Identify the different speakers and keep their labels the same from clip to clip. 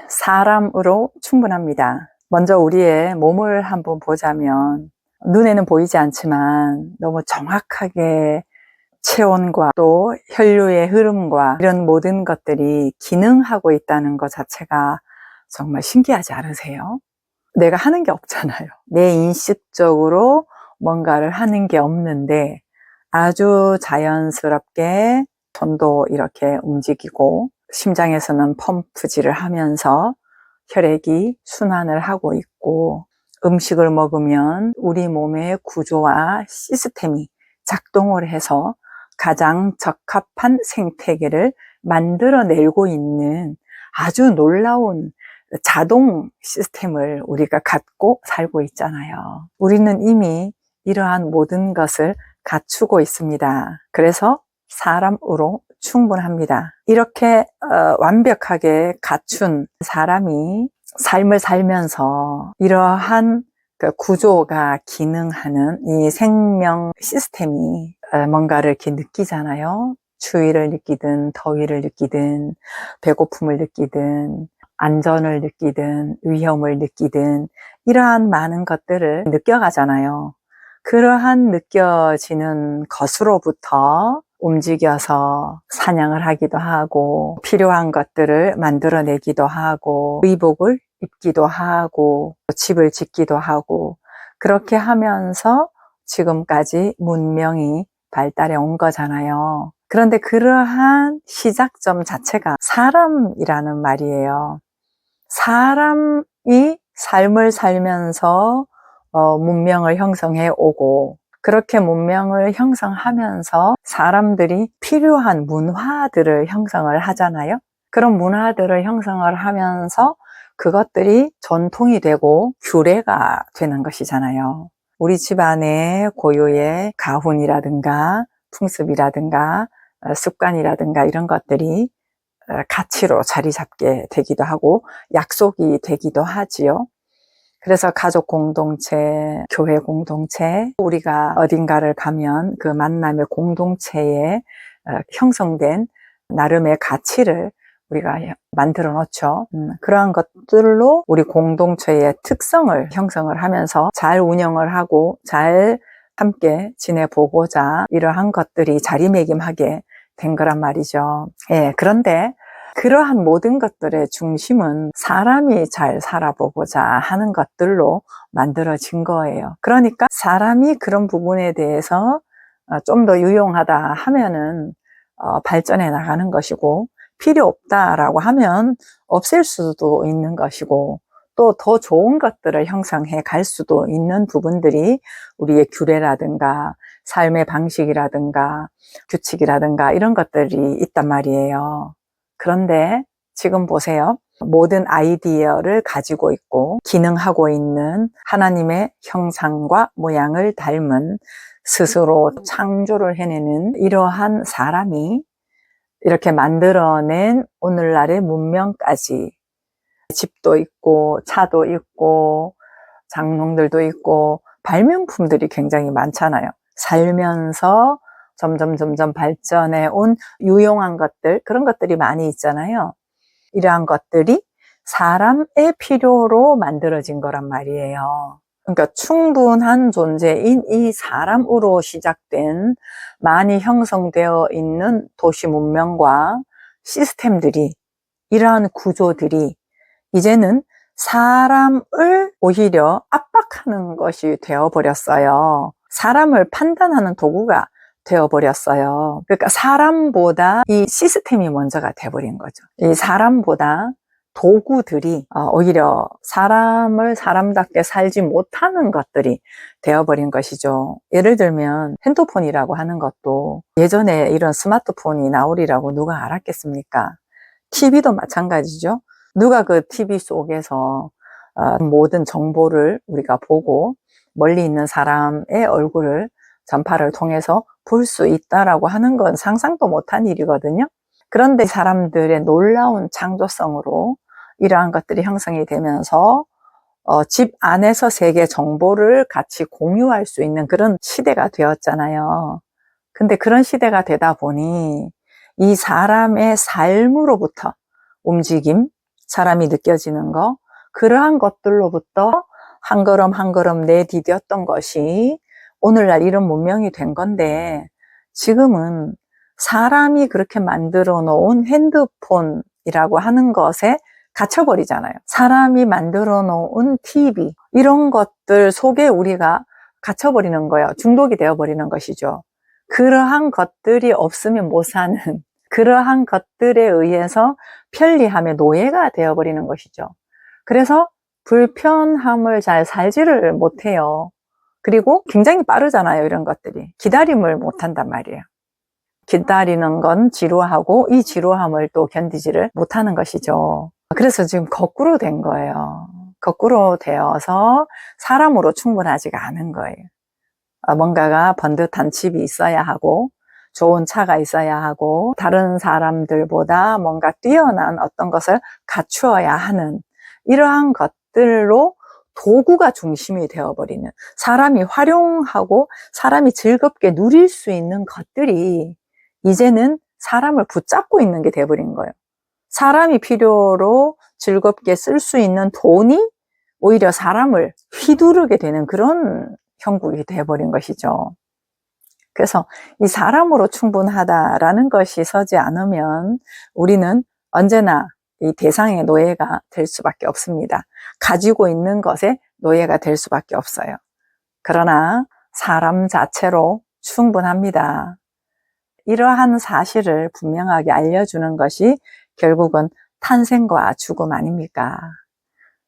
Speaker 1: 사람으로 충분합니다. 먼저 우리의 몸을 한번 보자면 눈에는 보이지 않지만 너무 정확하게 체온과 또 혈류의 흐름과 이런 모든 것들이 기능하고 있다는 것 자체가 정말 신기하지 않으세요? 내가 하는 게 없잖아요. 내 인식적으로 뭔가를 하는 게 없는데 아주 자연스럽게 손도 이렇게 움직이고 심장에서는 펌프질을 하면서 혈액이 순환을 하고 있고 음식을 먹으면 우리 몸의 구조와 시스템이 작동을 해서 가장 적합한 생태계를 만들어내고 있는 아주 놀라운 자동 시스템을 우리가 갖고 살고 있잖아요. 우리는 이미 이러한 모든 것을 갖추고 있습니다. 그래서 사람으로 충분합니다. 이렇게 완벽하게 갖춘 사람이 삶을 살면서 이러한 그 구조가 기능하는 이 생명 시스템이 뭔가를 이렇게 느끼잖아요. 추위를 느끼든 더위를 느끼든 배고픔을 느끼든 안전을 느끼든 위험을 느끼든 이러한 많은 것들을 느껴가잖아요. 그러한 느껴지는 것으로부터 움직여서 사냥을 하기도 하고 필요한 것들을 만들어내기도 하고 의복을 입기도 하고 집을 짓기도 하고 그렇게 하면서 지금까지 문명이 발달해 온 거잖아요. 그런데 그러한 시작점 자체가 사람이라는 말이에요. 사람이 삶을 살면서 문명을 형성해 오고 그렇게 문명을 형성하면서 사람들이 필요한 문화들을 형성을 하잖아요. 그런 문화들을 형성을 하면서 그것들이 전통이 되고 규례가 되는 것이잖아요. 우리 집안의 고유의 가훈이라든가 풍습이라든가 습관이라든가 이런 것들이 가치로 자리 잡게 되기도 하고 약속이 되기도 하지요. 그래서 가족 공동체, 교회 공동체, 우리가 어딘가를 가면 그 만남의 공동체에 형성된 나름의 가치를 우리가 만들어 놓죠. 그러한 것들로 우리 공동체의 특성을 형성을 하면서 잘 운영을 하고 잘 함께 지내보고자 이러한 것들이 자리매김하게 된 거란 말이죠. 예, 그런데 그러한 모든 것들의 중심은 사람이 잘 살아보고자 하는 것들로 만들어진 거예요. 그러니까 사람이 그런 부분에 대해서 좀 더 유용하다 하면은 발전해 나가는 것이고 필요 없다라고 하면 없앨 수도 있는 것이고 또 더 좋은 것들을 형성해 갈 수도 있는 부분들이 우리의 규례라든가 삶의 방식이라든가 규칙이라든가 이런 것들이 있단 말이에요. 그런데 지금 보세요. 모든 아이디어를 가지고 있고 기능하고 있는 하나님의 형상과 모양을 닮은 스스로 창조를 해내는 이러한 사람이 이렇게 만들어낸 오늘날의 문명까지 집도 있고 차도 있고 장롱들도 있고 발명품들이 굉장히 많잖아요. 살면서 점점 발전해 온 유용한 것들, 그런 것들이 많이 있잖아요. 이러한 것들이 사람의 필요로 만들어진 거란 말이에요. 그러니까 충분한 존재인 이 사람으로 시작된 많이 형성되어 있는 도시 문명과 시스템들이, 이러한 구조들이 이제는 사람을 오히려 압박하는 것이 되어버렸어요. 사람을 판단하는 도구가 되어버렸어요. 그러니까 사람보다 이 시스템이 먼저가 돼버린 거죠. 이 사람보다 도구들이 오히려 사람을 사람답게 살지 못하는 것들이 되어버린 것이죠. 예를 들면 핸드폰이라고 하는 것도 예전에 이런 스마트폰이 나오리라고 누가 알았겠습니까? TV도 마찬가지죠. 누가 그 TV 속에서 모든 정보를 우리가 보고 멀리 있는 사람의 얼굴을 전파를 통해서 볼 수 있다라고 하는 건 상상도 못한 일이거든요. 그런데 사람들의 놀라운 창조성으로 이러한 것들이 형성이 되면서 집 안에서 세계 정보를 같이 공유할 수 있는 그런 시대가 되었잖아요. 근데 그런 시대가 되다 보니 이 사람의 삶으로부터 움직임, 사람이 느껴지는 거, 그러한 것들로부터 한 걸음 한 걸음 내디뎠던 것이 오늘날 이런 문명이 된 건데, 지금은 사람이 그렇게 만들어 놓은 핸드폰이라고 하는 것에 갇혀버리잖아요. 사람이 만들어 놓은 TV, 이런 것들 속에 우리가 갇혀버리는 거예요. 중독이 되어버리는 것이죠. 그러한 것들이 없으면 못 사는, 그러한 것들에 의해서 편리함의 노예가 되어버리는 것이죠. 그래서 불편함을 잘 살지를 못해요. 그리고 굉장히 빠르잖아요, 이런 것들이. 기다림을 못한단 말이에요. 기다리는 건 지루하고 이 지루함을 또 견디지를 못하는 것이죠. 그래서 지금 거꾸로 된 거예요. 거꾸로 되어서 사람으로 충분하지가 않은 거예요. 뭔가가 번듯한 집이 있어야 하고 좋은 차가 있어야 하고 다른 사람들보다 뭔가 뛰어난 어떤 것을 갖추어야 하는 이러한 것들로 도구가 중심이 되어버리는, 사람이 활용하고 사람이 즐겁게 누릴 수 있는 것들이 이제는 사람을 붙잡고 있는 게 돼버린 거예요. 사람이 필요로 즐겁게 쓸 수 있는 돈이 오히려 사람을 휘두르게 되는 그런 형국이 돼버린 것이죠. 그래서 이 사람으로 충분하다라는 것이 서지 않으면 우리는 언제나 이 대상의 노예가 될 수밖에 없습니다. 가지고 있는 것에 노예가 될 수밖에 없어요. 그러나 사람 자체로 충분합니다. 이러한 사실을 분명하게 알려주는 것이 결국은 탄생과 죽음 아닙니까?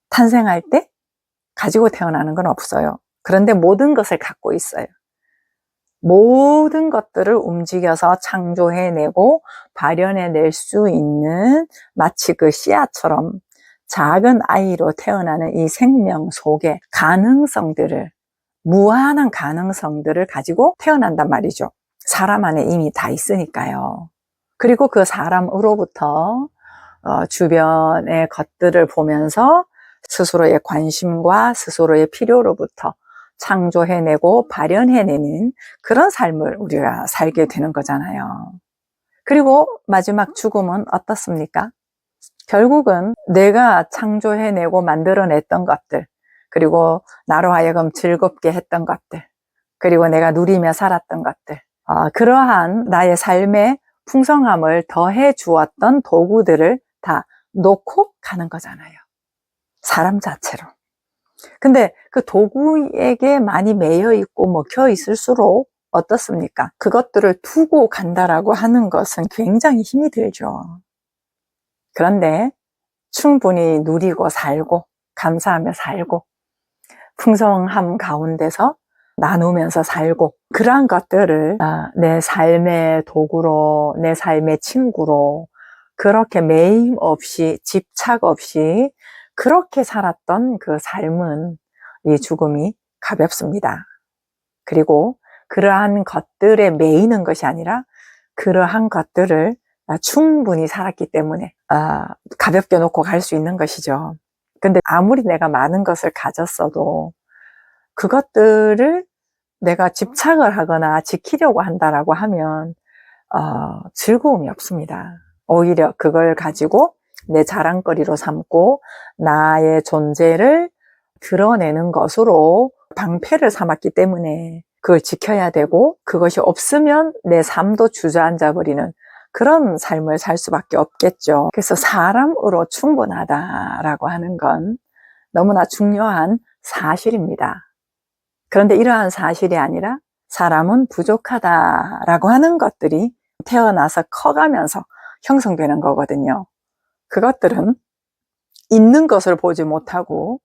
Speaker 1: 탄생할 때 가지고 태어나는 건 없어요. 그런데 모든 것을 갖고 있어요. 모든 것들을 움직여서 창조해내고 발현해낼 수 있는, 마치 그 씨앗처럼 작은 아이로 태어나는 이 생명 속에 가능성들을, 무한한 가능성들을 가지고 태어난단 말이죠. 사람 안에 이미 다 있으니까요. 그리고 그 사람으로부터 주변의 것들을 보면서 스스로의 관심과 스스로의 필요로부터 창조해내고 발현해내는 그런 삶을 우리가 살게 되는 거잖아요. 그리고 마지막 죽음은 어떻습니까? 결국은 내가 창조해내고 만들어냈던 것들, 그리고 나로 하여금 즐겁게 했던 것들, 그리고 내가 누리며 살았던 것들, 그러한 나의 삶의 풍성함을 더해 주었던 도구들을 다 놓고 가는 거잖아요. 사람 자체로. 근데 그 도구에게 많이 매여 있고 먹혀 있을수록 어떻습니까? 그것들을 두고 간다라고 하는 것은 굉장히 힘이 들죠. 그런데 충분히 누리고 살고 감사하며 살고 풍성함 가운데서 나누면서 살고, 그러한 것들을 내 삶의 도구로, 내 삶의 친구로 그렇게 매임 없이 집착 없이 그렇게 살았던 그 삶은 이 죽음이 가볍습니다. 그리고 그러한 것들에 매이는 것이 아니라 그러한 것들을 충분히 살았기 때문에 가볍게 놓고 갈 수 있는 것이죠. 근데 아무리 내가 많은 것을 가졌어도 그것들을 내가 집착을 하거나 지키려고 한다라고 하면 즐거움이 없습니다. 오히려 그걸 가지고 내 자랑거리로 삼고 나의 존재를 드러내는 것으로 방패를 삼았기 때문에 그걸 지켜야 되고, 그것이 없으면 내 삶도 주저앉아 버리는 그런 삶을 살 수밖에 없겠죠. 그래서 사람으로 충분하다라고 하는 건 너무나 중요한 사실입니다. 그런데 이러한 사실이 아니라 사람은 부족하다라고 하는 것들이 태어나서 커가면서 형성되는 거거든요. 그것들은 있는 것을 보지 못하고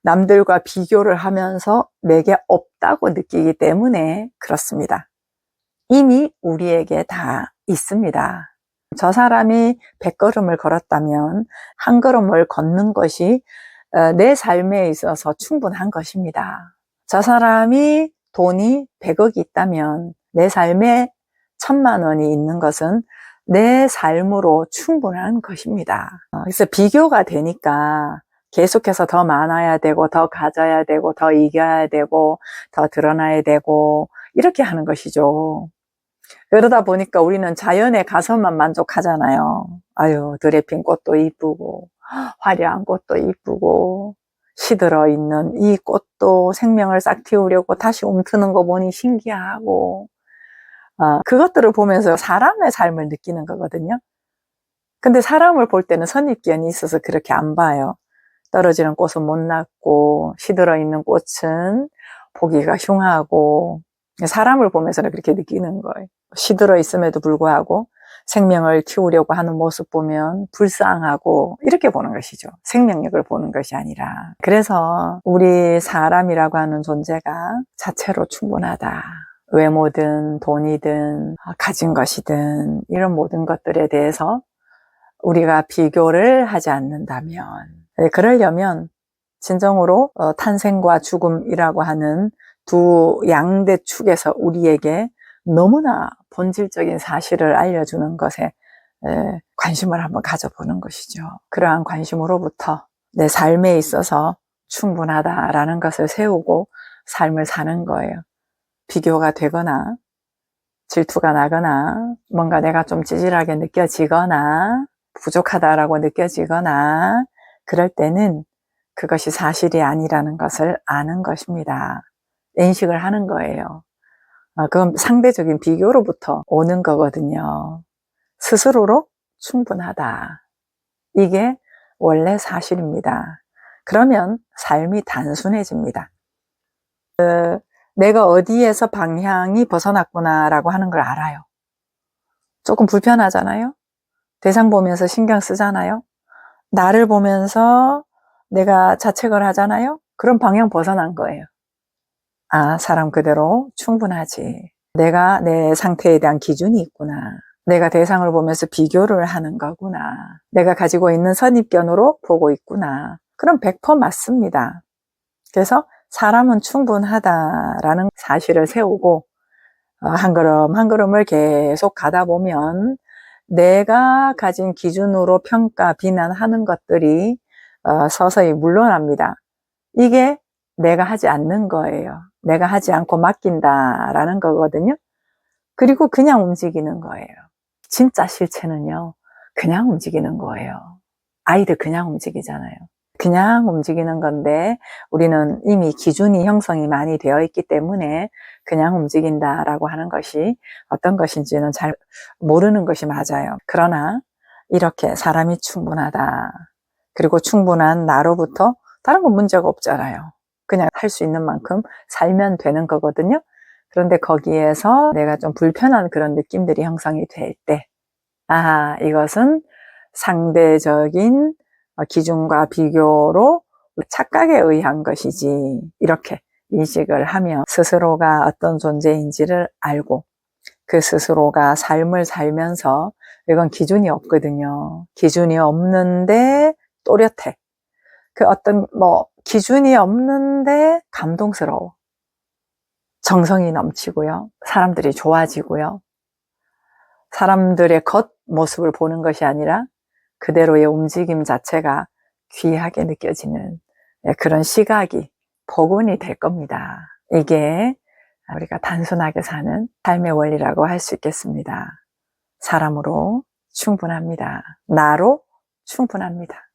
Speaker 1: 남들과 비교를 하면서 내게 없다고 느끼기 때문에 그렇습니다. 이미 우리에게 다 있습니다. 저 사람이 100걸음을 걸었다면 한 걸음을 걷는 것이 내 삶에 있어서 충분한 것입니다. 저 사람이 돈이 100억이 있다면 내 삶에 1000만 원이 있는 것은 내 삶으로 충분한 것입니다. 그래서 비교가 되니까 계속해서 더 많아야 되고 더 가져야 되고 더 이겨야 되고 더 드러나야 되고 이렇게 하는 것이죠. 그러다 보니까 우리는 자연에 가서만 만족하잖아요. 아유, 드레핀 꽃도 이쁘고 화려한 꽃도 이쁘고 시들어 있는 이 꽃도 생명을 싹 틔우려고 다시 움트는 거 보니 신기하고 그것들을 보면서 사람의 삶을 느끼는 거거든요. 근데 사람을 볼 때는 선입견이 있어서 그렇게 안 봐요. 떨어지는 꽃은 못났고 시들어 있는 꽃은 보기가 흉하고 사람을 보면서는 그렇게 느끼는 거예요. 시들어 있음에도 불구하고 생명을 키우려고 하는 모습 보면 불쌍하고 이렇게 보는 것이죠. 생명력을 보는 것이 아니라. 그래서 우리 사람이라고 하는 존재가 자체로 충분하다. 외모든 돈이든 가진 것이든 이런 모든 것들에 대해서 우리가 비교를 하지 않는다면, 그러려면 진정으로 탄생과 죽음이라고 하는 두 양대 축에서 우리에게 너무나 본질적인 사실을 알려주는 것에 관심을 한번 가져보는 것이죠. 그러한 관심으로부터 내 삶에 있어서 충분하다라는 것을 세우고 삶을 사는 거예요. 비교가 되거나 질투가 나거나 뭔가 내가 좀 찌질하게 느껴지거나 부족하다라고 느껴지거나 그럴 때는 그것이 사실이 아니라는 것을 아는 것입니다. 인식을 하는 거예요. 그건 상대적인 비교로부터 오는 거거든요. 스스로로 충분하다. 이게 원래 사실입니다. 그러면 삶이 단순해집니다. 내가 어디에서 방향이 벗어났구나라고 하는 걸 알아요. 조금 불편하잖아요. 대상 보면서 신경 쓰잖아요. 나를 보면서 내가 자책을 하잖아요. 그럼 방향 벗어난 거예요. 사람 그대로 충분하지. 내가 내 상태에 대한 기준이 있구나. 내가 대상을 보면서 비교를 하는 거구나. 내가 가지고 있는 선입견으로 보고 있구나. 그럼 100% 맞습니다. 그래서 사람은 충분하다라는 사실을 세우고 한 걸음 한 걸음을 계속 가다 보면 내가 가진 기준으로 평가, 비난하는 것들이 서서히 물러납니다. 이게 내가 하지 않는 거예요. 내가 하지 않고 맡긴다라는 거거든요. 그리고 그냥 움직이는 거예요. 진짜 실체는요, 그냥 움직이는 거예요. 아이들 그냥 움직이잖아요. 그냥 움직이는 건데 우리는 이미 기준이 형성이 많이 되어 있기 때문에 그냥 움직인다라고 하는 것이 어떤 것인지는 잘 모르는 것이 맞아요. 그러나 이렇게 사람이 충분하다. 그리고 충분한 나로부터 다른 건 문제가 없잖아요. 그냥 할 수 있는 만큼 살면 되는 거거든요. 그런데 거기에서 내가 좀 불편한 그런 느낌들이 형성이 될 때, 이것은 상대적인 기준과 비교로 착각에 의한 것이지, 이렇게 인식을 하면 스스로가 어떤 존재인지를 알고 그 스스로가 삶을 살면서 이건 기준이 없거든요. 기준이 없는데 또렷해. 그 어떤 기준이 없는데 감동스러워. 정성이 넘치고요. 사람들이 좋아지고요. 사람들의 겉모습을 보는 것이 아니라 그대로의 움직임 자체가 귀하게 느껴지는 그런 시각이 복원이 될 겁니다. 이게 우리가 단순하게 사는 삶의 원리라고 할 수 있겠습니다. 사람으로 충분합니다. 나로 충분합니다.